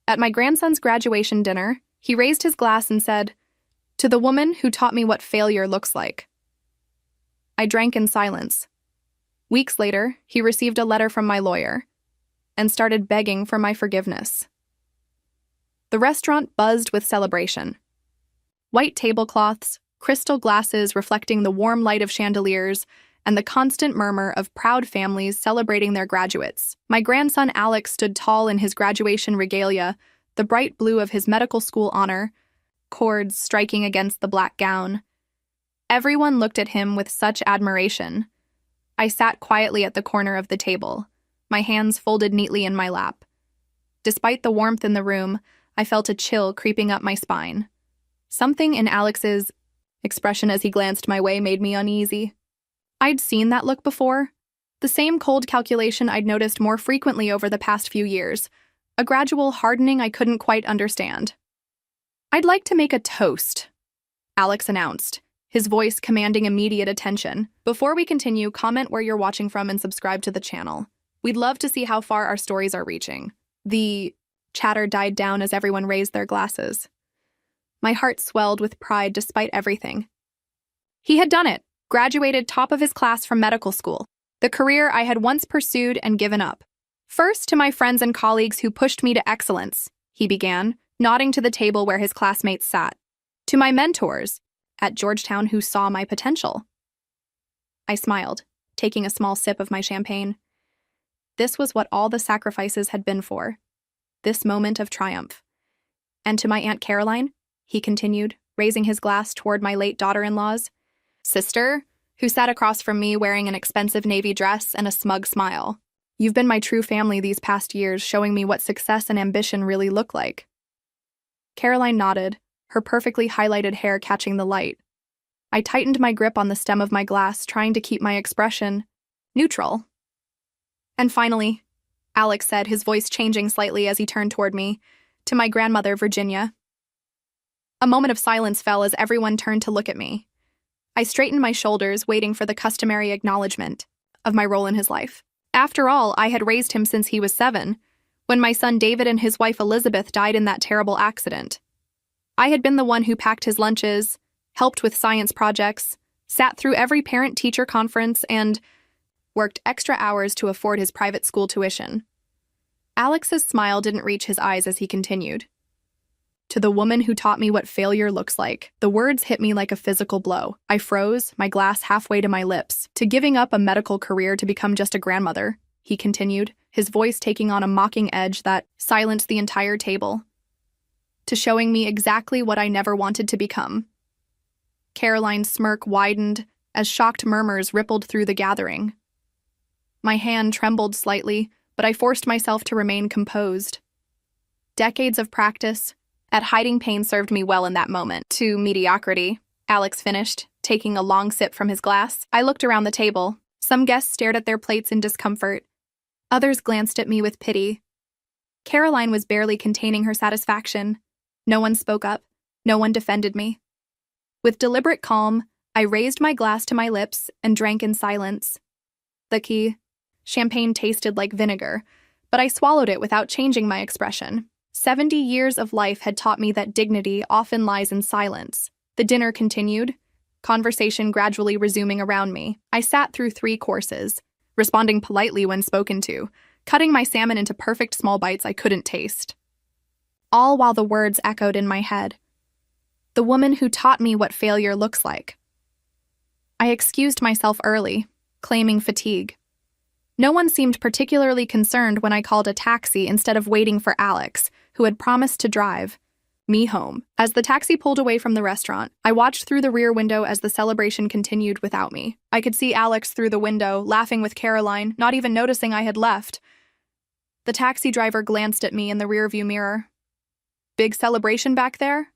At my grandson's graduation dinner, he raised his glass and said, "To the woman who taught me what failure looks like." I drank in silence. Weeks later, he received a letter from my lawyer and started begging for my forgiveness. The restaurant buzzed with celebration. White tablecloths, crystal glasses reflecting the warm light of chandeliers, and the constant murmur of proud families celebrating their graduates. My grandson Alex stood tall in his graduation regalia, the bright blue of his medical school honor, cords striking against the black gown. Everyone looked at him with such admiration. I sat quietly at the corner of the table, my hands folded neatly in my lap. Despite the warmth in the room, I felt a chill creeping up my spine. Something in Alex's expression as he glanced my way made me uneasy. I'd seen that look before. The same cold calculation I'd noticed more frequently over the past few years, a gradual hardening I couldn't quite understand. "I'd like to make a toast," Alex announced, his voice commanding immediate attention. "Before we continue, comment where you're watching from and subscribe to the channel. We'd love to see how far our stories are reaching." The chatter died down as everyone raised their glasses. My heart swelled with pride despite everything. He had done it, graduated top of his class from medical school, the career I had once pursued and given up. "First, to my friends and colleagues who pushed me to excellence," he began, nodding to the table where his classmates sat. "To my mentors at Georgetown who saw my potential." I smiled, taking a small sip of my champagne. This was what all the sacrifices had been for, this moment of triumph. "And to my Aunt Caroline," he continued, raising his glass toward my late daughter-in-law's sister, who sat across from me wearing an expensive navy dress and a smug smile. "You've been my true family these past years, showing me what success and ambition really look like." Caroline nodded, her perfectly highlighted hair catching the light. I tightened my grip on the stem of my glass, trying to keep my expression neutral. "And finally," Alex said, his voice changing slightly as he turned toward me, "to my grandmother, Virginia." A moment of silence fell as everyone turned to look at me. I straightened my shoulders, waiting for the customary acknowledgement of my role in his life. After all, I had raised him since he was 7, when my son David and his wife Elizabeth died in that terrible accident. I had been the one who packed his lunches, helped with science projects, sat through every parent-teacher conference, and worked extra hours to afford his private school tuition. Alex's smile didn't reach his eyes as he continued. "To the woman who taught me what failure looks like." The words hit me like a physical blow. I froze, my glass halfway to my lips. "To giving up a medical career to become just a grandmother," he continued, his voice taking on a mocking edge that silenced the entire table. "To showing me exactly what I never wanted to become." Caroline's smirk widened as shocked murmurs rippled through the gathering. My hand trembled slightly, but I forced myself to remain composed. Decades of practice at hiding pain served me well in that moment. "To mediocrity," Alex finished, taking a long sip from his glass. I looked around the table. Some guests stared at their plates in discomfort. Others glanced at me with pity. Caroline was barely containing her satisfaction. No one spoke up. No one defended me. With deliberate calm, I raised my glass to my lips and drank in silence. The champagne tasted like vinegar, but I swallowed it without changing my expression. 70 years of life had taught me that dignity often lies in silence. The dinner continued, conversation gradually resuming around me. I sat through 3 courses, responding politely when spoken to, cutting my salmon into perfect small bites I couldn't taste. All while the words echoed in my head. "The woman who taught me what failure looks like." I excused myself early, claiming fatigue. No one seemed particularly concerned when I called a taxi instead of waiting for Alex, who had promised to drive me home. As the taxi pulled away from the restaurant, I watched through the rear window as the celebration continued without me. I could see Alex through the window, laughing with Caroline, not even noticing I had left. The taxi driver glanced at me in the rearview mirror. "Big celebration back there?"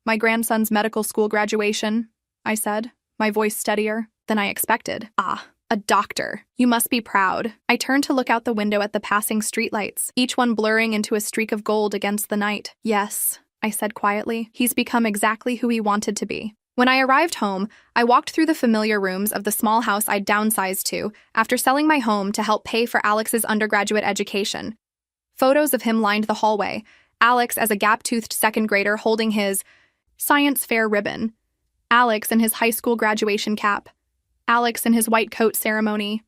"My grandson's medical school graduation," I said, my voice steadier than I expected. "Ah, a doctor. You must be proud." I turned to look out the window at the passing streetlights, each one blurring into a streak of gold against the night. "Yes," I said quietly. "He's become exactly who he wanted to be." When I arrived home, I walked through the familiar rooms of the small house I'd downsized to after selling my home to help pay for Alex's undergraduate education. Photos of him lined the hallway, Alex as a gap-toothed second grader holding his science fair ribbon, Alex in his high school graduation cap, Alex in his white coat ceremony.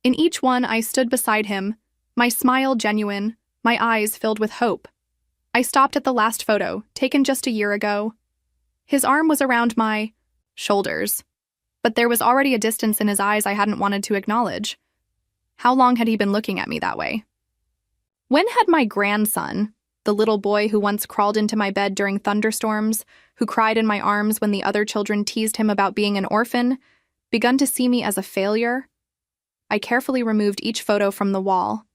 In each one, I stood beside him, my smile genuine, my eyes filled with hope. I stopped at the last photo, taken just a year ago. His arm was around my shoulders, but there was already a distance in his eyes I hadn't wanted to acknowledge. How long had he been looking at me that way? When had my grandson, the little boy who once crawled into my bed during thunderstorms, who cried in my arms when the other children teased him about being an orphan, begun to see me as a failure? I carefully removed each photo from the wall,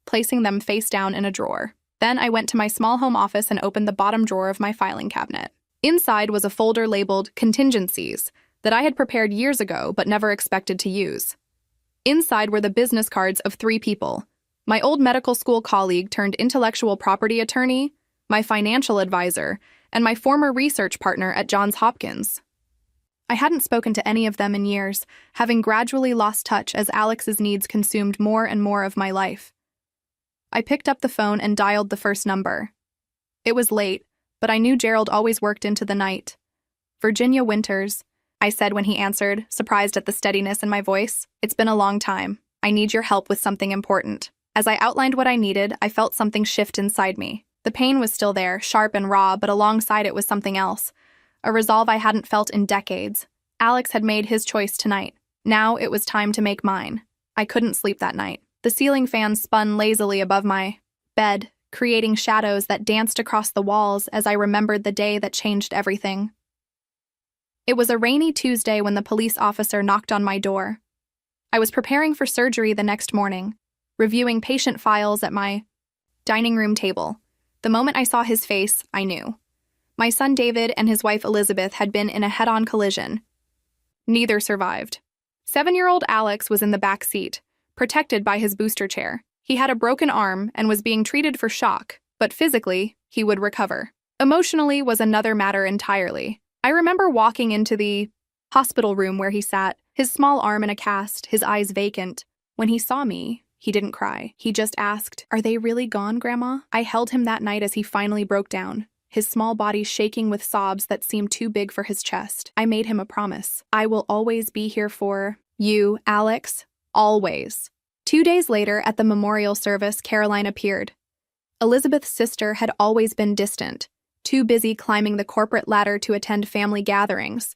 placing them face down in a drawer. Then I went to my small home office and opened the bottom drawer of my filing cabinet. Inside was a folder labeled Contingencies that I had prepared years ago but never expected to use. Inside were the business cards of 3 people: my old medical school colleague turned intellectual property attorney, my financial advisor, and my former research partner at Johns Hopkins. I hadn't spoken to any of them in years, having gradually lost touch as Alex's needs consumed more and more of my life. I picked up the phone and dialed the first number. It was late, but I knew Gerald always worked into the night. "Virginia Winters," I said when he answered, surprised at the steadiness in my voice. "It's been a long time. I need your help with something important." As I outlined what I needed, I felt something shift inside me. The pain was still there, sharp and raw, but alongside it was something else. A resolve I hadn't felt in decades. Alex had made his choice tonight. Now it was time to make mine. I couldn't sleep that night. The ceiling fan spun lazily above my bed, creating shadows that danced across the walls as I remembered the day that changed everything. It was a rainy Tuesday when the police officer knocked on my door. I was preparing for surgery the next morning, reviewing patient files at my dining room table. The moment I saw his face, I knew. My son David and his wife Elizabeth had been in a head-on collision. Neither survived. 7-year-old Alex was in the back seat, protected by his booster chair. He had a broken arm and was being treated for shock, but physically, he would recover. Emotionally was another matter entirely. I remember walking into the hospital room where he sat, his small arm in a cast, his eyes vacant. When he saw me, he didn't cry. He just asked, "Are they really gone, Grandma?" I held him that night as he finally broke down, his small body shaking with sobs that seemed too big for his chest. I made him a promise. "I will always be here for you, Alex. Always." 2 days later, at the memorial service, Caroline appeared. Elizabeth's sister had always been distant, too busy climbing the corporate ladder to attend family gatherings.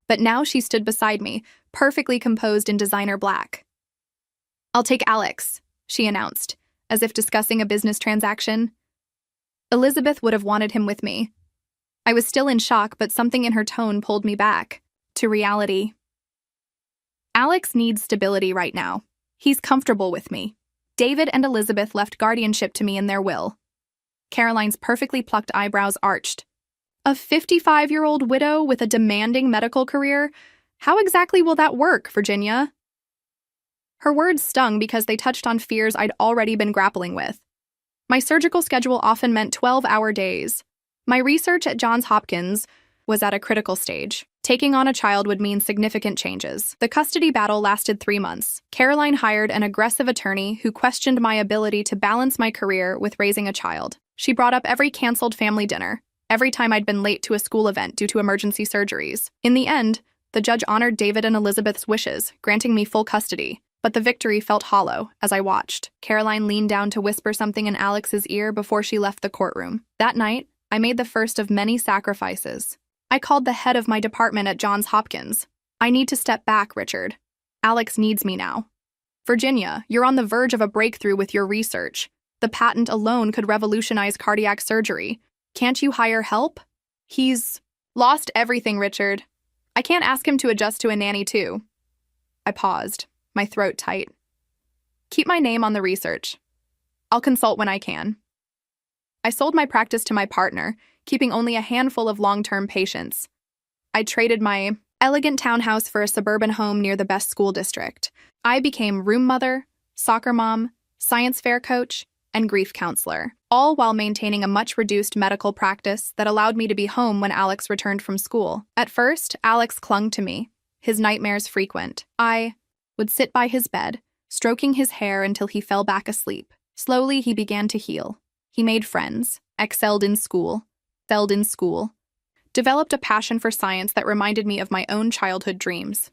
But now she stood beside me, perfectly composed in designer black. "I'll take Alex," she announced, as if discussing a business transaction. Elizabeth would have wanted him with me. I was still in shock, but something in her tone pulled me back to reality. Alex needs stability right now. He's comfortable with me. David and Elizabeth left guardianship to me in their will. Caroline's perfectly plucked eyebrows arched. A 55-year-old widow with a demanding medical career? How exactly will that work, Virginia? Her words stung because they touched on fears I'd already been grappling with. My surgical schedule often meant 12-hour days. My research at Johns Hopkins was at a critical stage. Taking on a child would mean significant changes. The custody battle lasted 3 months. Caroline hired an aggressive attorney who questioned my ability to balance my career with raising a child. She brought up every canceled family dinner, every time I'd been late to a school event due to emergency surgeries. In the end, the judge honored David and Elizabeth's wishes, granting me full custody. But the victory felt hollow as I watched. Caroline leaned down to whisper something in Alex's ear before she left the courtroom. That night, I made the first of many sacrifices. I called the head of my department at Johns Hopkins. "I need to step back, Richard. Alex needs me now." "Virginia, you're on the verge of a breakthrough with your research. The patent alone could revolutionize cardiac surgery. Can't you hire help?" "He's lost everything, Richard. I can't ask him to adjust to a nanny, too." I paused, my throat tight. "Keep my name on the research. I'll consult when I can." I sold my practice to my partner, keeping only a handful of long-term patients. I traded my elegant townhouse for a suburban home near the best school district. I became room mother, soccer mom, science fair coach, and grief counselor, all while maintaining a much-reduced medical practice that allowed me to be home when Alex returned from school. At first, Alex clung to me, his nightmares frequent. I would sit by his bed, stroking his hair until he fell back asleep. Slowly, he began to heal. He made friends, excelled in school, developed a passion for science that reminded me of my own childhood dreams.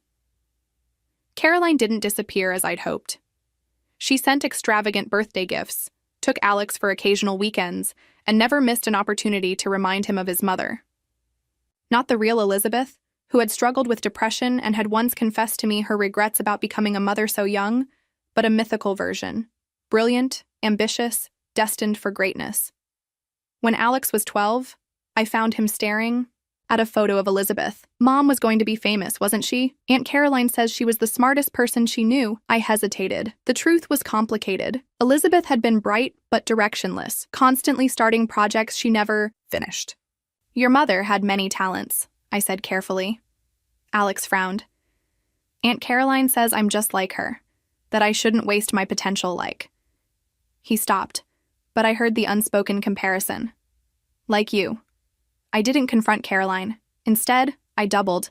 Caroline didn't disappear as I'd hoped. She sent extravagant birthday gifts, took Alex for occasional weekends, and never missed an opportunity to remind him of his mother. Not the real Elizabeth, who had struggled with depression and had once confessed to me her regrets about becoming a mother so young, but a mythical version. Brilliant, ambitious, destined for greatness. When Alex was 12, I found him staring at a photo of Elizabeth. Mom was going to be famous, wasn't she? Aunt Caroline says she was the smartest person she knew. I hesitated. The truth was complicated. Elizabeth had been bright but directionless, constantly starting projects she never finished. Your mother had many talents, I said carefully. Alex frowned. Aunt Caroline says I'm just like her, that I shouldn't waste my potential like. He stopped, but I heard the unspoken comparison. Like you. I didn't confront Caroline. Instead, I doubled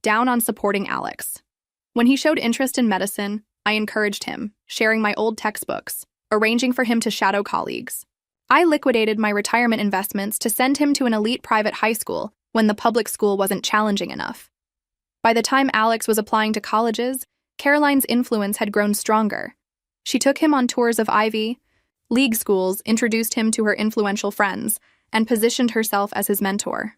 down on supporting Alex. When he showed interest in medicine, I encouraged him, sharing my old textbooks, arranging for him to shadow colleagues. I liquidated my retirement investments to send him to an elite private high school when the public school wasn't challenging enough. By the time Alex was applying to colleges, Caroline's influence had grown stronger. She took him on tours of Ivy League schools, introduced him to her influential friends, and positioned herself as his mentor.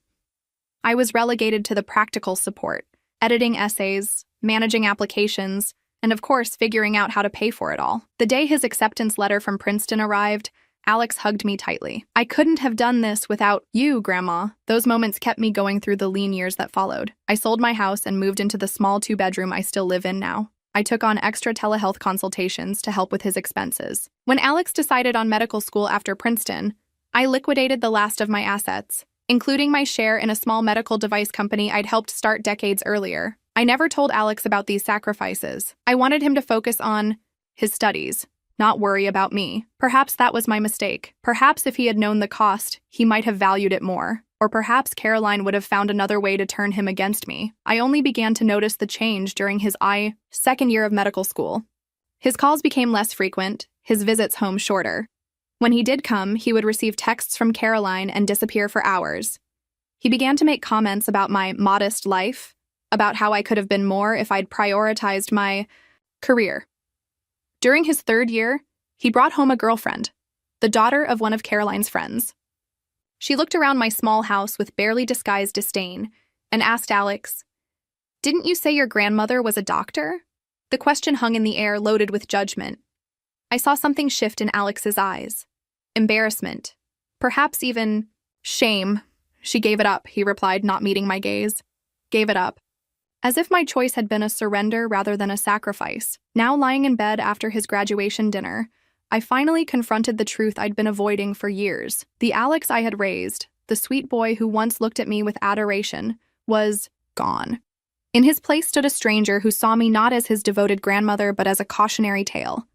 I was relegated to the practical support, editing essays, managing applications, and of course, figuring out how to pay for it all. The day his acceptance letter from Princeton arrived, Alex hugged me tightly. I couldn't have done this without you, Grandma. Those moments kept me going through the lean years that followed. I sold my house and moved into the small 2-bedroom I still live in now. I took on extra telehealth consultations to help with his expenses. When Alex decided on medical school after Princeton, I liquidated the last of my assets, including my share in a small medical device company I'd helped start decades earlier. I never told Alex about these sacrifices. I wanted him to focus on his studies, not worry about me. Perhaps that was my mistake. Perhaps if he had known the cost, he might have valued it more. Or perhaps Caroline would have found another way to turn him against me. I only began to notice the change during his second year of medical school. His calls became less frequent, his visits home shorter. When he did come, he would receive texts from Caroline and disappear for hours. He began to make comments about my modest life, about how I could have been more if I'd prioritized my career. During his 3rd year, he brought home a girlfriend, the daughter of one of Caroline's friends. She looked around my small house with barely disguised disdain and asked Alex, "Didn't you say your grandmother was a doctor?" The question hung in the air, loaded with judgment. I saw something shift in Alex's eyes. Embarrassment. Perhaps even shame. She gave it up, he replied, not meeting my gaze. Gave it up. As if my choice had been a surrender rather than a sacrifice. Now lying in bed after his graduation dinner, I finally confronted the truth I'd been avoiding for years. The Alex I had raised, the sweet boy who once looked at me with adoration, was gone. In his place stood a stranger who saw me not as his devoted grandmother but as a cautionary tale.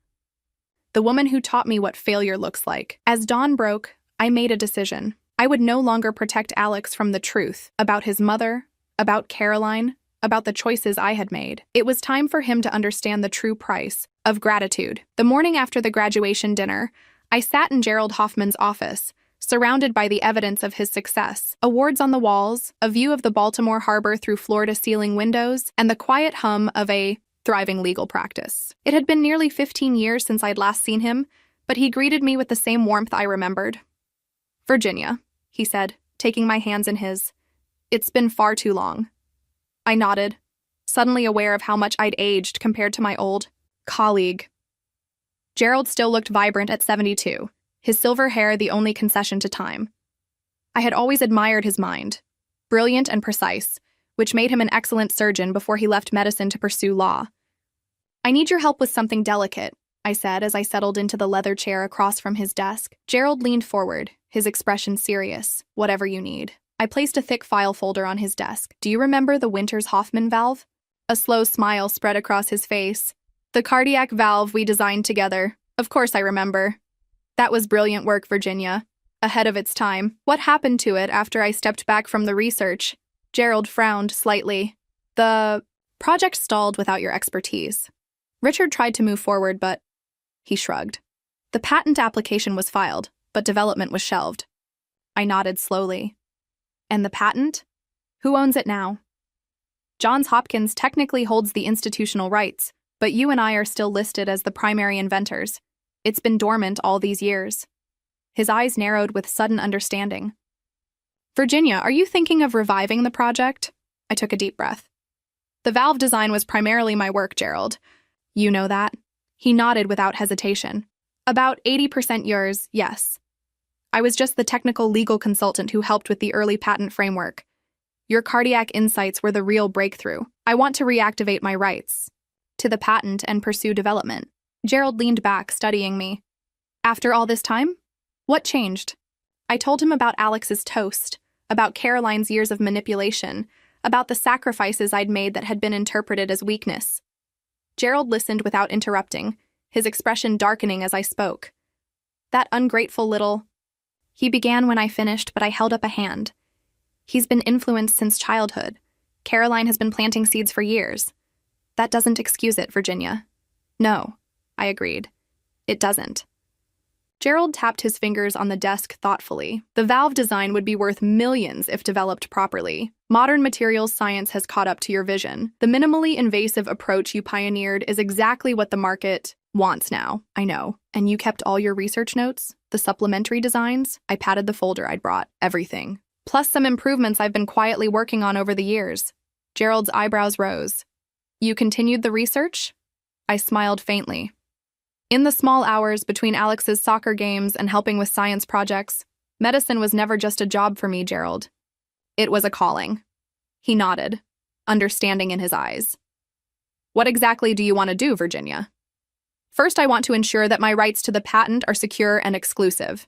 The woman who taught me what failure looks like. As dawn broke, I made a decision. I would no longer protect Alex from the truth about his mother, about Caroline, about the choices I had made. It was time for him to understand the true price of gratitude. The morning after the graduation dinner, I sat in Gerald Hoffman's office, surrounded by the evidence of his success. Awards on the walls, a view of the Baltimore harbor through floor-to-ceiling windows, and the quiet hum of a thriving legal practice. It had been nearly 15 years since I'd last seen him, but he greeted me with the same warmth I remembered. "Virginia," he said, taking my hands in his. "It's been far too long." I nodded, suddenly aware of how much I'd aged compared to my old colleague. Gerald still looked vibrant at 72, his silver hair the only concession to time. I had always admired his mind, brilliant and precise, which made him an excellent surgeon before he left medicine to pursue law. "I need your help with something delicate," I said as I settled into the leather chair across from his desk. Gerald leaned forward, his expression serious. "Whatever you need." I placed a thick file folder on his desk. "Do you remember the Winters Hoffman valve?" A slow smile spread across his face. "The cardiac valve we designed together. Of course I remember. That was brilliant work, Virginia. Ahead of its time. What happened to it after I stepped back from the research?" Gerald frowned slightly. "The project stalled without your expertise. Richard tried to move forward, but..." He shrugged. "The patent application was filed, but development was shelved. I nodded slowly. And the patent? Who owns it now? Johns Hopkins technically holds the institutional rights, but you and I are still listed as the primary inventors. It's been dormant all these years. His eyes narrowed with sudden understanding. Virginia, are you thinking of reviving the project? I took a deep breath. The valve design was primarily my work, Gerald. You know that? He nodded without hesitation. About 80% yours, yes. I was just the technical legal consultant who helped with the early patent framework. Your cardiac insights were the real breakthrough. I want to reactivate my rights to the patent and pursue development. Gerald leaned back, studying me. After all this time? What changed? I told him about Alex's toast, about Caroline's years of manipulation, about the sacrifices I'd made that had been interpreted as weakness. Gerald listened without interrupting, his expression darkening as I spoke. That ungrateful little... He began when I finished, but I held up a hand. He's been influenced since childhood. Caroline has been planting seeds for years. That doesn't excuse it, Virginia. No, I agreed. It doesn't. Gerald tapped his fingers on the desk thoughtfully. The valve design would be worth millions if developed properly. Modern materials science has caught up to your vision. The minimally invasive approach you pioneered is exactly what the market wants now. I know. And you kept all your research notes? The supplementary designs? I patted the folder I'd brought. Everything. Plus some improvements I've been quietly working on over the years. Gerald's eyebrows rose. You continued the research? I smiled faintly. In the small hours between Alex's soccer games and helping with science projects, medicine was never just a job for me, Gerald. It was a calling. He nodded, understanding in his eyes. What exactly do you want to do, Virginia? First, I want to ensure that my rights to the patent are secure and exclusive.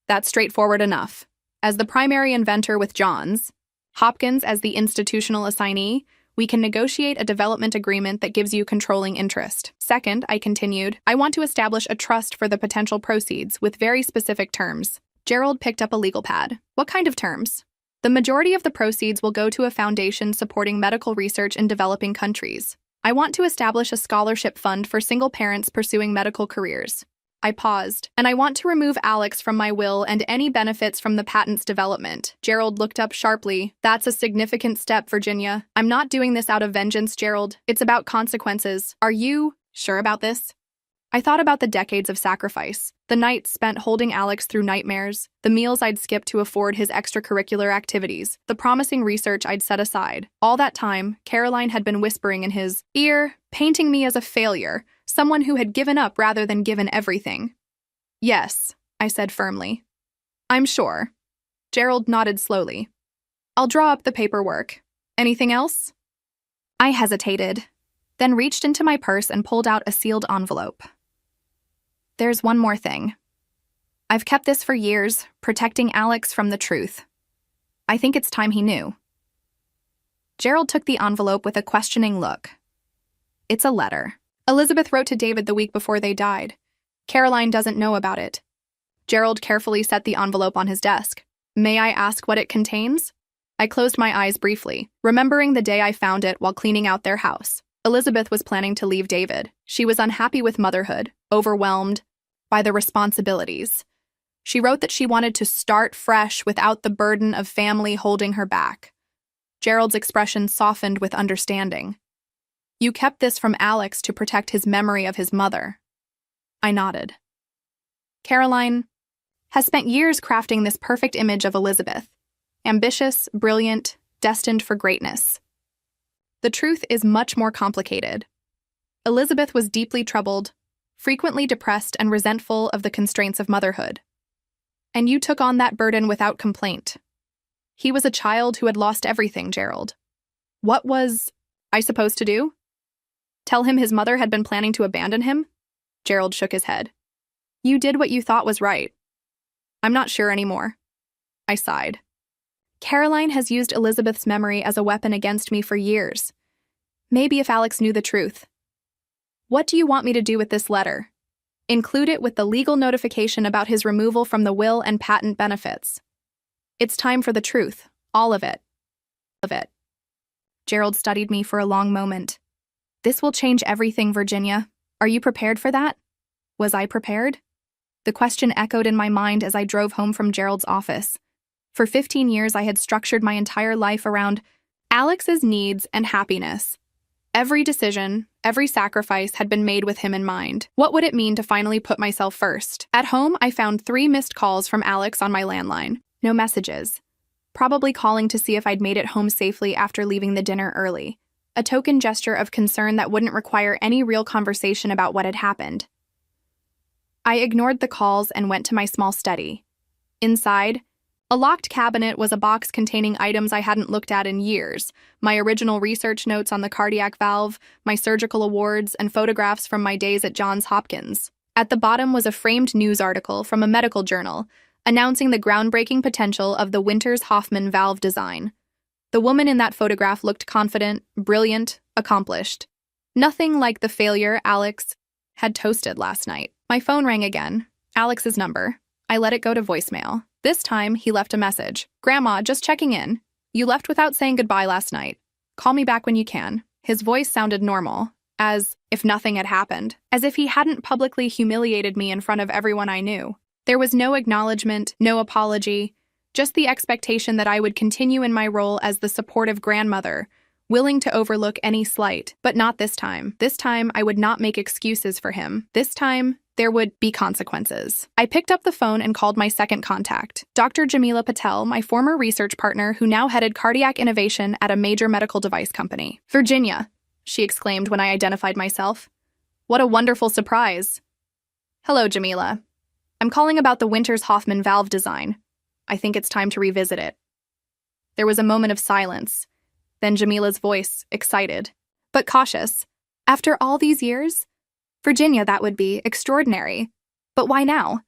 That's straightforward enough. As the primary inventor with Johns Hopkins as the institutional assignee, we can negotiate a development agreement that gives you controlling interest. Second, I continued, I want to establish a trust for the potential proceeds with very specific terms. Gerald picked up a legal pad. What kind of terms? The majority of the proceeds will go to a foundation supporting medical research in developing countries. I want to establish a scholarship fund for single parents pursuing medical careers. I paused, and I want to remove Alex from my will and any benefits from the patent's development. Gerald looked up sharply. That's a significant step, Virginia. I'm not doing this out of vengeance, Gerald. It's about consequences. Are you sure about this? I thought about the decades of sacrifice, the nights spent holding Alex through nightmares, the meals I'd skipped to afford his extracurricular activities, the promising research I'd set aside. All that time, Caroline had been whispering in his ear, painting me as a failure, someone who had given up rather than given everything. Yes, I said firmly. I'm sure. Gerald nodded slowly. I'll draw up the paperwork. Anything else? I hesitated, then reached into my purse and pulled out a sealed envelope. There's one more thing. I've kept this for years, protecting Alex from the truth. I think it's time he knew. Gerald took the envelope with a questioning look. It's a letter. Elizabeth wrote to David the week before they died. Caroline doesn't know about it. Gerald carefully set the envelope on his desk. May I ask what it contains? I closed my eyes briefly, remembering the day I found it while cleaning out their house. Elizabeth was planning to leave David. She was unhappy with motherhood, overwhelmed by the responsibilities. She wrote that she wanted to start fresh without the burden of family holding her back. Gerald's expression softened with understanding. You kept this from Alex to protect his memory of his mother. I nodded. Caroline has spent years crafting this perfect image of Elizabeth. Ambitious, brilliant, destined for greatness. The truth is much more complicated. Elizabeth was deeply troubled, frequently depressed and resentful of the constraints of motherhood. And you took on that burden without complaint. He was a child who had lost everything, Gerald. What was I supposed to do? Tell him his mother had been planning to abandon him? Gerald shook his head. You did what you thought was right. I'm not sure anymore. I sighed. Caroline has used Elizabeth's memory as a weapon against me for years. Maybe if Alex knew the truth. What do you want me to do with this letter? Include it with the legal notification about his removal from the will and patent benefits. It's time for the truth, all of it. Gerald studied me for a long moment. This will change everything, Virginia. Are you prepared for that? Was I prepared? The question echoed in my mind as I drove home from Gerald's office. For 15 years, I had structured my entire life around Alex's needs and happiness. Every decision, every sacrifice had been made with him in mind. What would it mean to finally put myself first? At home, I found 3 missed calls from Alex on my landline. No messages. Probably calling to see if I'd made it home safely after leaving the dinner early. A token gesture of concern that wouldn't require any real conversation about what had happened. I ignored the calls and went to my small study. Inside, a locked cabinet was a box containing items I hadn't looked at in years, my original research notes on the cardiac valve, my surgical awards, and photographs from my days at Johns Hopkins. At the bottom was a framed news article from a medical journal, announcing the groundbreaking potential of the Winters-Hoffmann valve design. The woman in that photograph looked confident, brilliant, accomplished. Nothing like the failure Alex had toasted last night. My phone rang again. Alex's number. I let it go to voicemail. This time, he left a message. "Grandma, just checking in. You left without saying goodbye last night. Call me back when you can." His voice sounded normal, as if nothing had happened, as if he hadn't publicly humiliated me in front of everyone I knew. There was no acknowledgement, no apology, just the expectation that I would continue in my role as the supportive grandmother, willing to overlook any slight, but not this time. This time, I would not make excuses for him. This time, there would be consequences. I picked up the phone and called my second contact, Dr. Jamila Patel, my former research partner who now headed cardiac innovation at a major medical device company. "Virginia," she exclaimed when I identified myself. "What a wonderful surprise." "Hello, Jamila. I'm calling about the Winters-Hoffmann valve design. I think it's time to revisit it." There was a moment of silence. Then Jamila's voice, excited, but cautious. "After all these years? Virginia, that would be extraordinary. But why now?"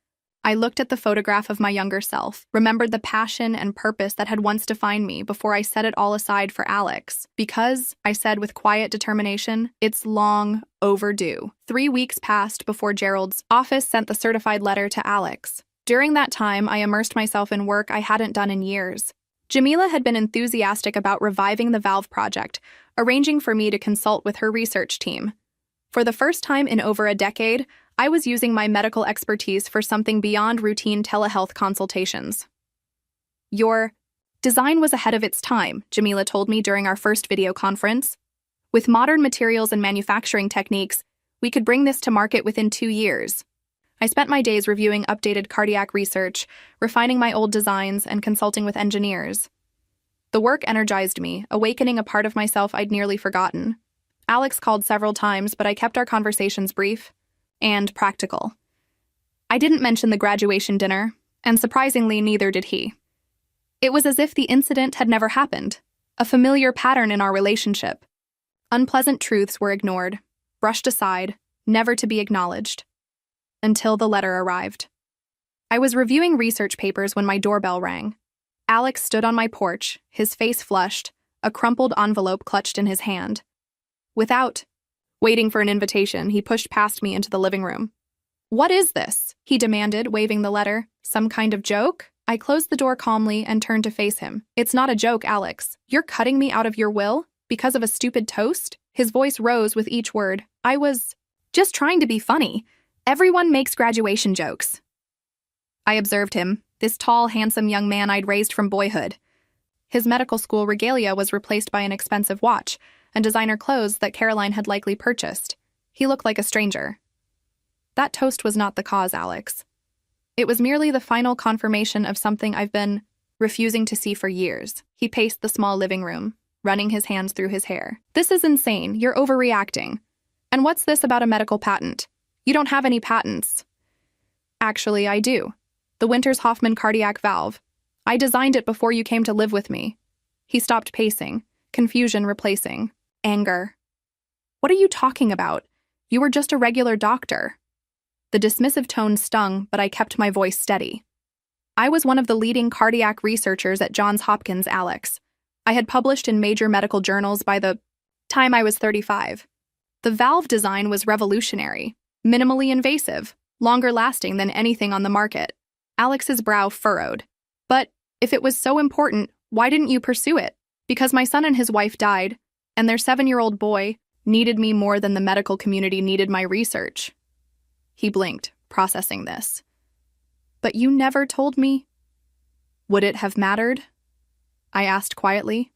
I looked at the photograph of my younger self, remembered the passion and purpose that had once defined me before I set it all aside for Alex. "Because," I said with quiet determination, "it's long overdue." 3 weeks passed before Gerald's office sent the certified letter to Alex. During that time, I immersed myself in work I hadn't done in years. Jamila had been enthusiastic about reviving the valve project, arranging for me to consult with her research team. For the first time in over a decade, I was using my medical expertise for something beyond routine telehealth consultations. "Your design was ahead of its time," Jamila told me during our first video conference. "With modern materials and manufacturing techniques, we could bring this to market within 2 years." I spent my days reviewing updated cardiac research, refining my old designs, and consulting with engineers. The work energized me, awakening a part of myself I'd nearly forgotten. Alex called several times, but I kept our conversations brief and practical. I didn't mention the graduation dinner, and surprisingly, neither did he. It was as if the incident had never happened, a familiar pattern in our relationship. Unpleasant truths were ignored, brushed aside, never to be acknowledged. Until the letter arrived. I was reviewing research papers when my doorbell rang. Alex stood on my porch, his face flushed, a crumpled envelope clutched in his hand. Without waiting for an invitation, he pushed past me into the living room. "What is this?" he demanded, waving the letter. "Some kind of joke?" I closed the door calmly and turned to face him. "It's not a joke, Alex. You're cutting me out of your will because of a stupid toast?" His voice rose with each word. "I was just trying to be funny. Everyone makes graduation jokes." I observed him, this tall, handsome young man I'd raised from boyhood. His medical school regalia was replaced by an expensive watch and designer clothes that Caroline had likely purchased. He looked like a stranger. "That toast was not the cause, Alex. It was merely the final confirmation of something I've been refusing to see for years." He paced the small living room, running his hands through his hair. "This is insane. You're overreacting. And what's this about a medical patent? You don't have any patents." "Actually, I do. The Winters-Hoffmann cardiac valve. I designed it before you came to live with me." He stopped pacing, confusion replacing anger. "What are you talking about? You were just a regular doctor." The dismissive tone stung, but I kept my voice steady. "I was one of the leading cardiac researchers at Johns Hopkins, Alex. I had published in major medical journals by the time I was 35. The valve design was revolutionary, minimally invasive, longer lasting than anything on the market." Alex's brow furrowed. "But if it was so important, why didn't you pursue it?" "Because my son and his wife died, and their 7-year-old boy needed me more than the medical community needed my research." He blinked, processing this. But you never told me. Would it have mattered? I asked quietly.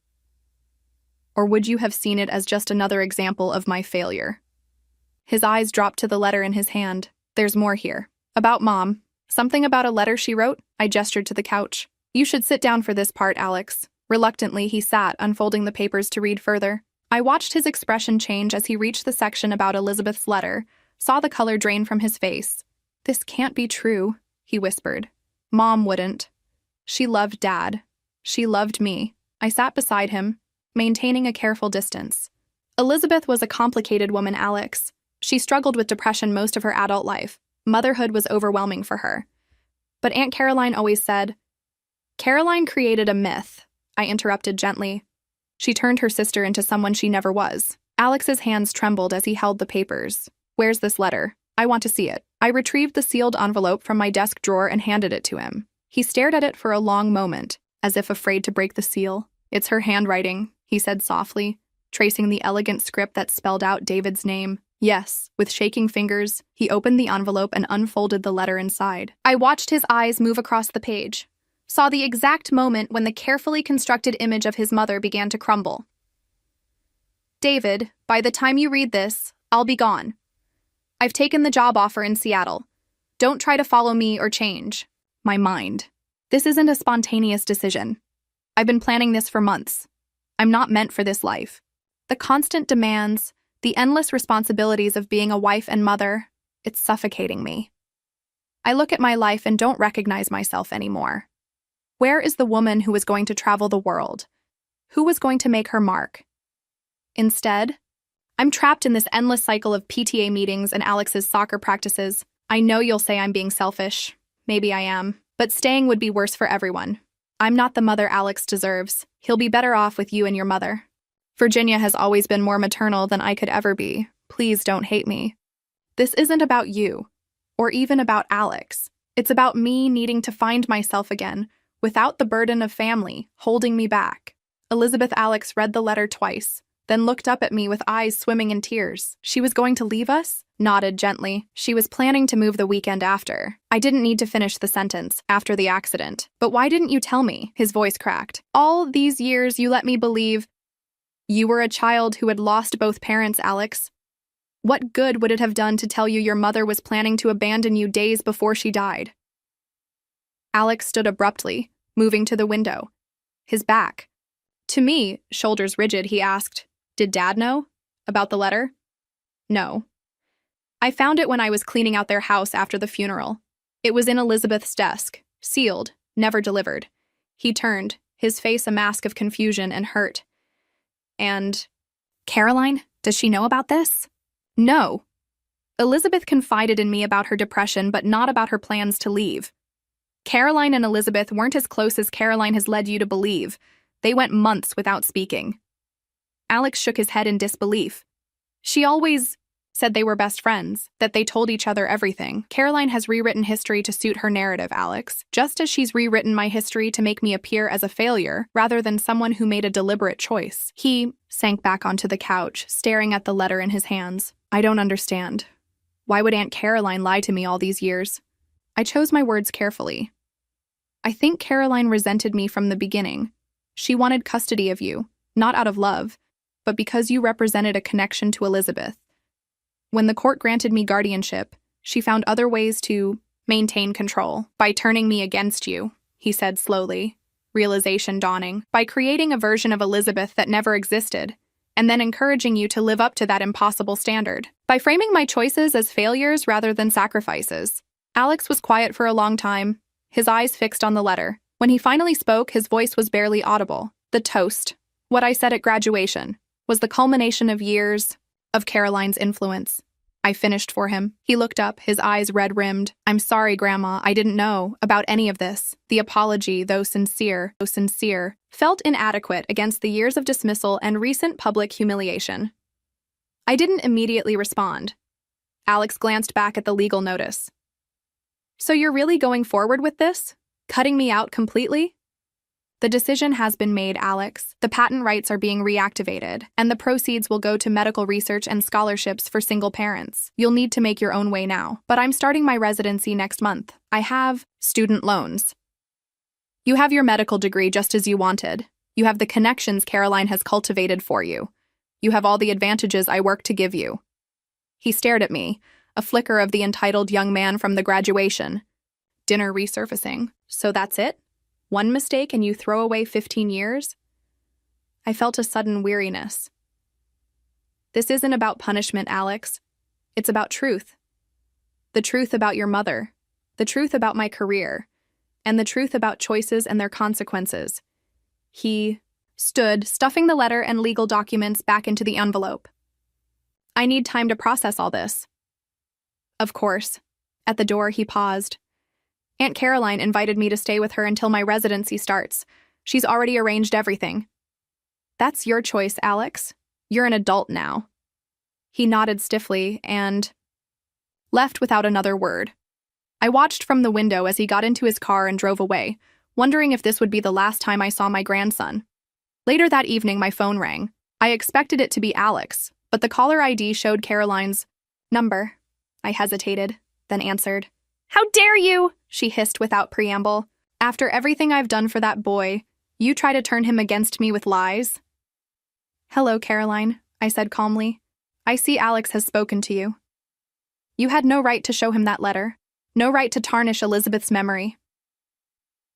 Or would you have seen it as just another example of my failure? His eyes dropped to the letter in his hand. There's more here. About Mom. Something about a letter she wrote? I gestured to the couch. You should sit down for this part, Alex. Reluctantly, he sat, unfolding the papers to read further. I watched his expression change as he reached the section about Elizabeth's letter, saw the color drain from his face. This can't be true, he whispered. Mom wouldn't. She loved Dad. She loved me. I sat beside him, maintaining a careful distance. Elizabeth was a complicated woman, Alex. She struggled with depression most of her adult life. Motherhood was overwhelming for her. But Aunt Caroline always said, Caroline created a myth, I interrupted gently. She turned her sister into someone she never was. Alex's hands trembled as he held the papers. Where's this letter? I want to see it. I retrieved the sealed envelope from my desk drawer and handed it to him. He stared at it for a long moment, as if afraid to break the seal. It's her handwriting, he said softly, tracing the elegant script that spelled out David's name. Yes, with shaking fingers, he opened the envelope and unfolded the letter inside. I watched his eyes move across the page, saw the exact moment when the carefully constructed image of his mother began to crumble. David, by the time you read this, I'll be gone. I've taken the job offer in Seattle. Don't try to follow me or change my mind. This isn't a spontaneous decision. I've been planning this for months. I'm not meant for this life. The constant demands, the endless responsibilities of being a wife and mother, it's suffocating me. I look at my life and don't recognize myself anymore. Where is the woman who was going to travel the world? Who was going to make her mark? Instead, I'm trapped in this endless cycle of PTA meetings and Alex's soccer practices. I know you'll say I'm being selfish. Maybe I am. But staying would be worse for everyone. I'm not the mother Alex deserves. He'll be better off with you and your mother. Virginia has always been more maternal than I could ever be. Please don't hate me. This isn't about you, or even about Alex. It's about me needing to find myself again, without the burden of family holding me back. Elizabeth Alex read the letter twice, then looked up at me with eyes swimming in tears. She was going to leave us? Nodded gently. She was planning to move the weekend after. I didn't need to finish the sentence, after the accident. But why didn't you tell me? His voice cracked. All these years you let me believe you were a child who had lost both parents, Alex. What good would it have done to tell you your mother was planning to abandon you days before she died? Alex stood abruptly, moving to the window. His back. To me, shoulders rigid, he asked, Did Dad know? About the letter? No. I found it when I was cleaning out their house after the funeral. It was in Elizabeth's desk, sealed, never delivered. He turned, his face a mask of confusion and hurt. And, Caroline, does she know about this? No. Elizabeth confided in me about her depression, but not about her plans to leave. Caroline and Elizabeth weren't as close as Caroline has led you to believe. They went months without speaking. Alex shook his head in disbelief. She always said they were best friends, that they told each other everything. Caroline has rewritten history to suit her narrative, Alex, just as she's rewritten my history to make me appear as a failure rather than someone who made a deliberate choice. He sank back onto the couch, staring at the letter in his hands. I don't understand. Why would Aunt Caroline lie to me all these years? I chose my words carefully. I think Caroline resented me from the beginning. She wanted custody of you, not out of love, but because you represented a connection to Elizabeth. When the court granted me guardianship, she found other ways to maintain control. By turning me against you, he said slowly, realization dawning, by creating a version of Elizabeth that never existed, and then encouraging you to live up to that impossible standard. By framing my choices as failures rather than sacrifices. Alex was quiet for a long time, his eyes fixed on the letter. When he finally spoke, his voice was barely audible. The toast, what I said at graduation, was the culmination of years of Caroline's influence. I finished for him. He looked up, his eyes red-rimmed. I'm sorry, Grandma, I didn't know about any of this. The apology, though sincere, felt inadequate against the years of dismissal and recent public humiliation. I didn't immediately respond. Alex glanced back at the legal notice. So you're really going forward with this? Cutting me out completely? The decision has been made, Alex. The patent rights are being reactivated, and the proceeds will go to medical research and scholarships for single parents. You'll need to make your own way now. But I'm starting my residency next month. I have student loans. You have your medical degree just as you wanted. You have the connections Caroline has cultivated for you. You have all the advantages I work to give you. He stared at me, a flicker of the entitled young man from the graduation. Dinner resurfacing. So that's it? One mistake and you throw away 15 years? I felt a sudden weariness. This isn't about punishment, Alex. It's about truth. The truth about your mother, the truth about my career, and the truth about choices and their consequences. He stood, stuffing the letter and legal documents back into the envelope. I need time to process all this. Of course. At the door, he paused. Aunt Caroline invited me to stay with her until my residency starts. She's already arranged everything. That's your choice, Alex. You're an adult now. He nodded stiffly and left without another word. I watched from the window as he got into his car and drove away, wondering if this would be the last time I saw my grandson. Later that evening, my phone rang. I expected it to be Alex, but the caller ID showed Caroline's number. I hesitated, then answered. How dare you? She hissed without preamble. After everything I've done for that boy, you try to turn him against me with lies? Hello, Caroline, I said calmly. I see Alex has spoken to you. You had no right to show him that letter. No right to tarnish Elizabeth's memory.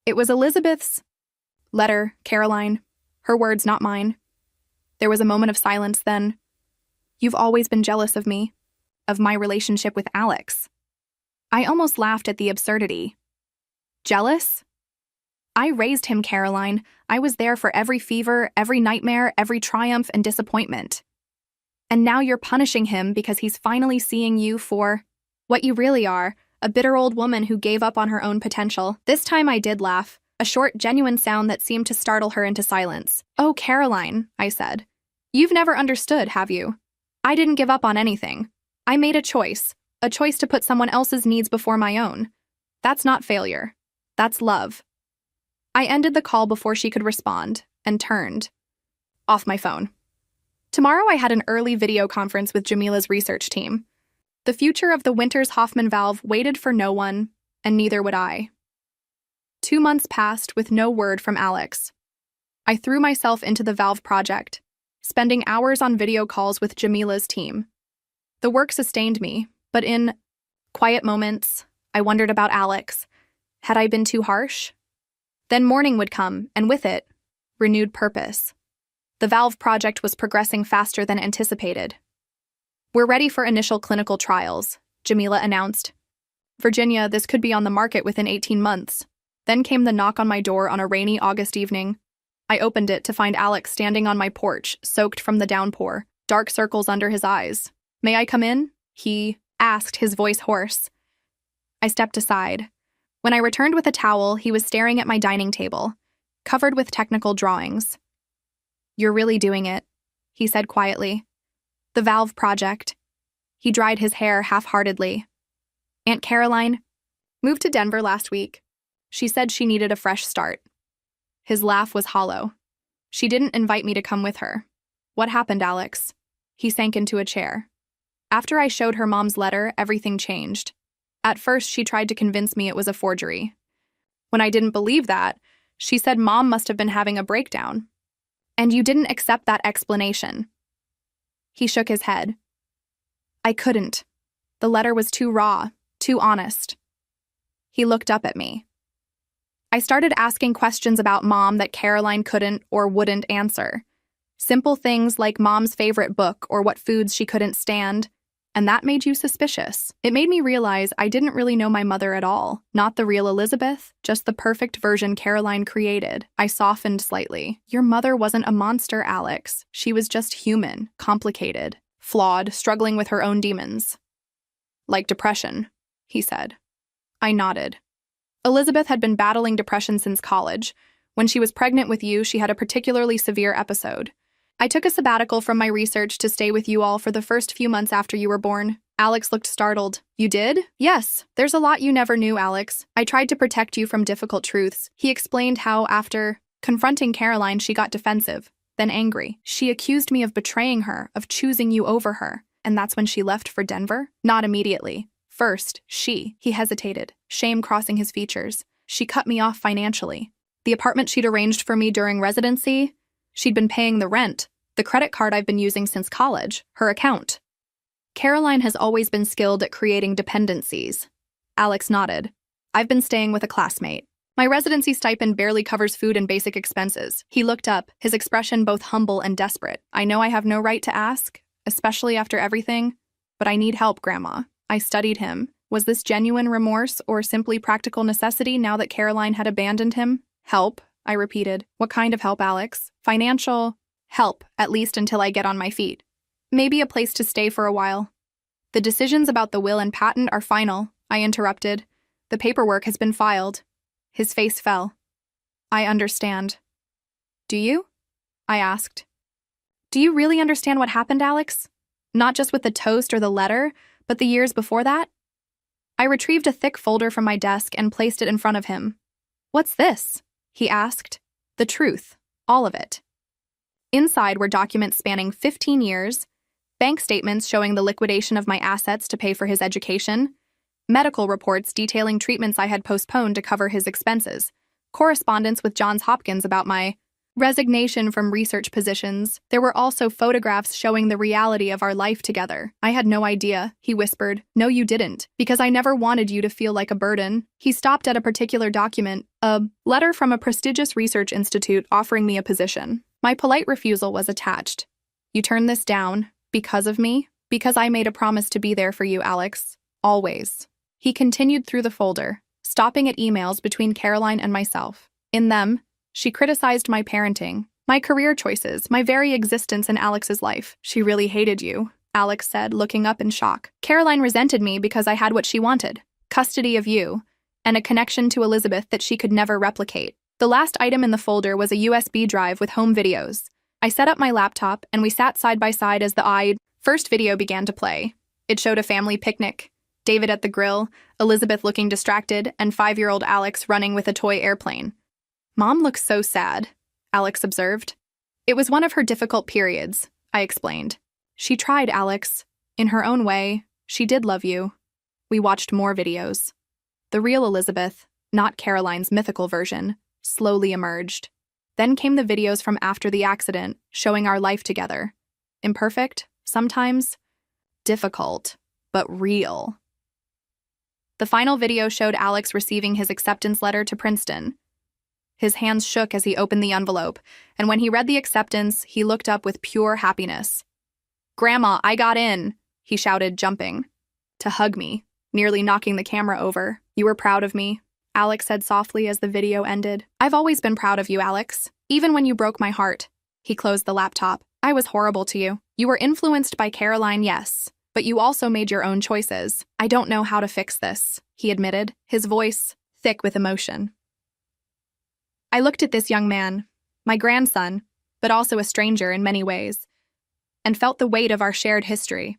It was Elizabeth's letter, Caroline. Her words, not mine. There was a moment of silence, then. You've always been jealous of me, of my relationship with Alex. I almost laughed at the absurdity. Jealous? I raised him, Caroline. I was there for every fever, every nightmare, every triumph and disappointment. And now you're punishing him because he's finally seeing you for what you really are, a bitter old woman who gave up on her own potential. This time I did laugh, a short, genuine sound that seemed to startle her into silence. Oh, Caroline, I said. You've never understood, have you? I didn't give up on anything. I made a choice to put someone else's needs before my own. That's not failure. That's love. I ended the call before she could respond and turned off my phone. Tomorrow I had an early video conference with Jamila's research team. The future of the Winters Hoffman valve waited for no one, and neither would I. 2 months passed with no word from Alex. I threw myself into the valve project, spending hours on video calls with Jamila's team. The work sustained me, but in quiet moments, I wondered about Alex. Had I been too harsh? Then morning would come, and with it, renewed purpose. The valve project was progressing faster than anticipated. We're ready for initial clinical trials, Jamila announced. Virginia, this could be on the market within 18 months. Then came the knock on my door on a rainy August evening. I opened it to find Alex standing on my porch, soaked from the downpour, dark circles under his eyes. May I come in? He asked, his voice hoarse. I stepped aside. When I returned with a towel, he was staring at my dining table, covered with technical drawings. You're really doing it, he said quietly. The valve project. He dried his hair half-heartedly. Aunt Caroline moved to Denver last week. She said she needed a fresh start. His laugh was hollow. She didn't invite me to come with her. What happened, Alex? He sank into a chair. After I showed her mom's letter, everything changed. At first, she tried to convince me it was a forgery. When I didn't believe that, she said Mom must have been having a breakdown. And you didn't accept that explanation. He shook his head. I couldn't. The letter was too raw, too honest. He looked up at me. I started asking questions about Mom that Caroline couldn't or wouldn't answer. Simple things like Mom's favorite book or what foods she couldn't stand. And that made you suspicious. It made me realize I didn't really know my mother at all. Not the real Elizabeth, just the perfect version Caroline created. I softened slightly. Your mother wasn't a monster, Alex. She was just human, complicated, flawed, struggling with her own demons. Like depression, he said. I nodded. Elizabeth had been battling depression since college. When she was pregnant with you, she had a particularly severe episode. I took a sabbatical from my research to stay with you all for the first few months after you were born. Alex looked startled. You did? Yes. There's a lot you never knew, Alex. I tried to protect you from difficult truths. He explained how, after Confronting Caroline, she got defensive, then angry. She accused me of betraying her, of choosing you over her. And that's when she left for Denver? Not immediately. First, he hesitated, shame crossing his features. She cut me off financially. The apartment she'd arranged for me during residency, she'd been paying the rent, the credit card I've been using since college, her account. Caroline has always been skilled at creating dependencies. Alex nodded. I've been staying with a classmate. My residency stipend barely covers food and basic expenses. He looked up, his expression both humble and desperate. I know I have no right to ask, especially after everything, but I need help, Grandma. I studied him. Was this genuine remorse or simply practical necessity now that Caroline had abandoned him? Help, I repeated. What kind of help, Alex? Financial help, at least until I get on my feet. Maybe a place to stay for a while. The decisions about the will and patent are final, I interrupted. The paperwork has been filed. His face fell. I understand. Do you? I asked. Do you really understand what happened, Alex? Not just with the toast or the letter, but the years before that? I retrieved a thick folder from my desk and placed it in front of him. What's this? He asked. The truth. All of it. Inside were documents spanning 15 years, bank statements showing the liquidation of my assets to pay for his education, medical reports detailing treatments I had postponed to cover his expenses, correspondence with Johns Hopkins about my resignation from research positions. There were also photographs showing the reality of our life together. I had no idea, he whispered. No, you didn't, because I never wanted you to feel like a burden. He stopped at a particular document, a letter from a prestigious research institute offering me a position. My polite refusal was attached. You turned this down because of me? Because I made a promise to be there for you, Alex. Always. He continued through the folder, stopping at emails between Caroline and myself. In them, she criticized my parenting, my career choices, my very existence in Alex's life. She really hated you, Alex said, looking up in shock. Caroline resented me because I had what she wanted, custody of you, and a connection to Elizabeth that she could never replicate. The last item in the folder was a USB drive with home videos. I set up my laptop, and we sat side by side as the first video began to play. It showed a family picnic, David at the grill, Elizabeth looking distracted, and 5-year-old Alex running with a toy airplane. Mom looks so sad, Alex observed. It was one of her difficult periods, I explained. She tried, Alex. In her own way, she did love you. We watched more videos. The real Elizabeth, not Caroline's mythical version, slowly emerged. Then came the videos from after the accident, showing our life together. Imperfect, sometimes. Difficult, but real. The final video showed Alex receiving his acceptance letter to Princeton. His hands shook as he opened the envelope, and when he read the acceptance, he looked up with pure happiness. Grandma, I got in, he shouted, jumping. To hug me, nearly knocking the camera over. You were proud of me, Alex said softly as the video ended. I've always been proud of you, Alex, even when you broke my heart. He closed the laptop. I was horrible to you. You were influenced by Caroline, yes, but you also made your own choices. I don't know how to fix this, he admitted, his voice thick with emotion. I looked at this young man, my grandson, but also a stranger in many ways, and felt the weight of our shared history.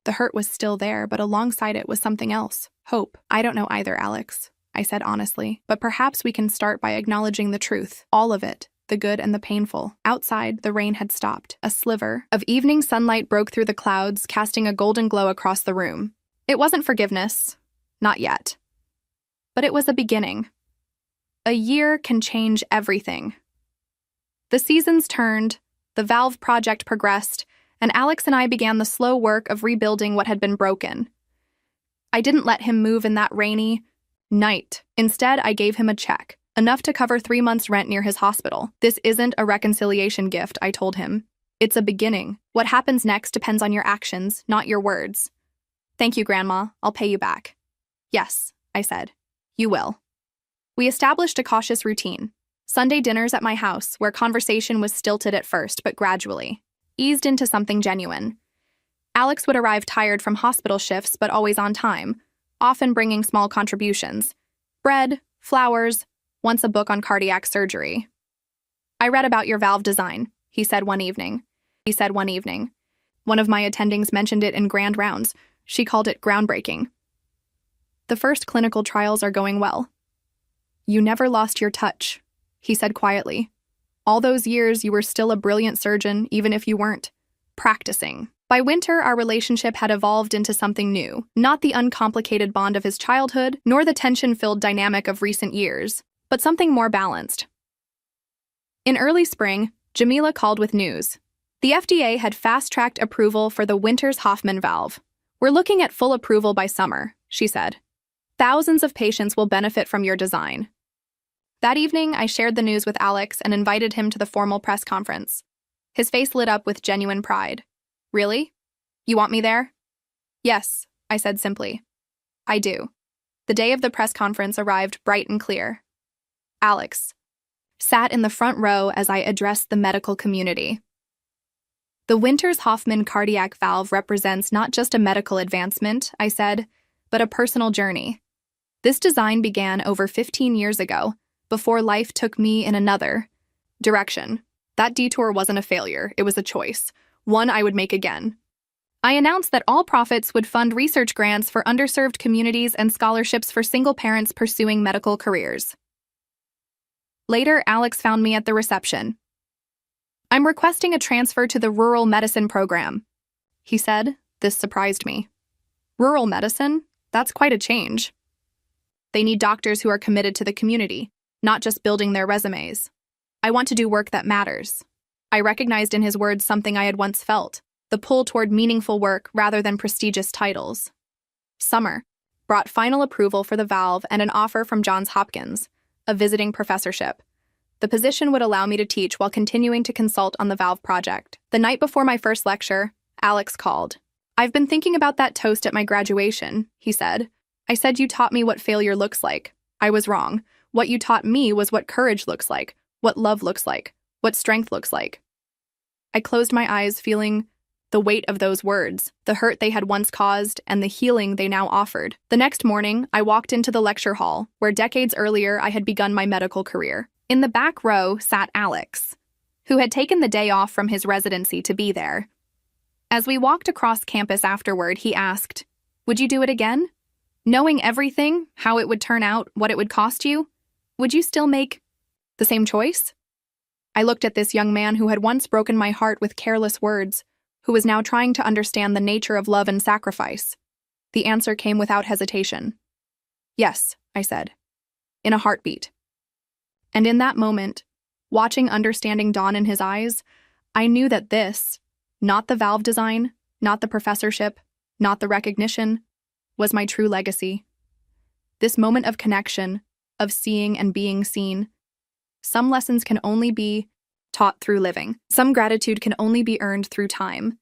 The hurt was still there, but alongside it was something else, hope. I don't know either, Alex, I said honestly, but perhaps we can start by acknowledging the truth, all of it, the good and the painful. Outside, the rain had stopped. A sliver of evening sunlight broke through the clouds, casting a golden glow across the room. It wasn't forgiveness, not yet, but it was a beginning. A year can change everything. The seasons turned, the Valve project progressed, and Alex and I began the slow work of rebuilding what had been broken. I didn't let him move in that rainy night. Instead, I gave him a check, enough to cover 3 months' rent near his hospital. This isn't a reconciliation gift, I told him. It's a beginning. What happens next depends on your actions, not your words. Thank you, Grandma. I'll pay you back. Yes, I said. You will. We established a cautious routine. Sunday dinners at my house, where conversation was stilted at first, but gradually eased into something genuine. Alex would arrive tired from hospital shifts, but always on time, often bringing small contributions. Bread, flowers, once a book on cardiac surgery. I read about your valve design, he said one evening. One of my attendings mentioned it in grand rounds. She called it groundbreaking. The first clinical trials are going well. You never lost your touch, he said quietly. All those years, you were still a brilliant surgeon, even if you weren't practicing. By winter, our relationship had evolved into something new, not the uncomplicated bond of his childhood, nor the tension-filled dynamic of recent years, but something more balanced. In early spring, Jamila called with news. The FDA had fast-tracked approval for the Winters-Hoffman valve. We're looking at full approval by summer, she said. Thousands of patients will benefit from your design. That evening, I shared the news with Alex and invited him to the formal press conference. His face lit up with genuine pride. Really? You want me there? Yes, I said simply. I do. The day of the press conference arrived bright and clear. Alex sat in the front row as I addressed the medical community. The Winters-Hoffman cardiac valve represents not just a medical advancement, I said, but a personal journey. This design began over 15 years ago, before life took me in another direction. That detour wasn't a failure, it was a choice, one I would make again. I announced that all profits would fund research grants for underserved communities and scholarships for single parents pursuing medical careers. Later, Alex found me at the reception. I'm requesting a transfer to the rural medicine program, he said. This surprised me. Rural medicine? That's quite a change. They need doctors who are committed to the community, not just building their resumes. I want to do work that matters. I recognized in his words something I had once felt, the pull toward meaningful work rather than prestigious titles. Summer brought final approval for the valve and an offer from Johns Hopkins, a visiting professorship. The position would allow me to teach while continuing to consult on the valve project. The night before my first lecture, Alex called. I've been thinking about that toast at my graduation, he said. I said you taught me what failure looks like. I was wrong. What you taught me was what courage looks like, what love looks like, what strength looks like. I closed my eyes, feeling the weight of those words, the hurt they had once caused, and the healing they now offered. The next morning, I walked into the lecture hall, where decades earlier I had begun my medical career. In the back row sat Alex, who had taken the day off from his residency to be there. As we walked across campus afterward, he asked, "Would you do it again? Knowing everything, how it would turn out, what it would cost you, would you still make the same choice?" I looked at this young man who had once broken my heart with careless words, who was now trying to understand the nature of love and sacrifice. The answer came without hesitation. Yes, I said, in a heartbeat. And in that moment, watching understanding dawn in his eyes, I knew that this, not the valve design, not the professorship, not the recognition, was my true legacy. This moment of connection, of seeing and being seen. Some lessons can only be taught through living. Some gratitude can only be earned through time.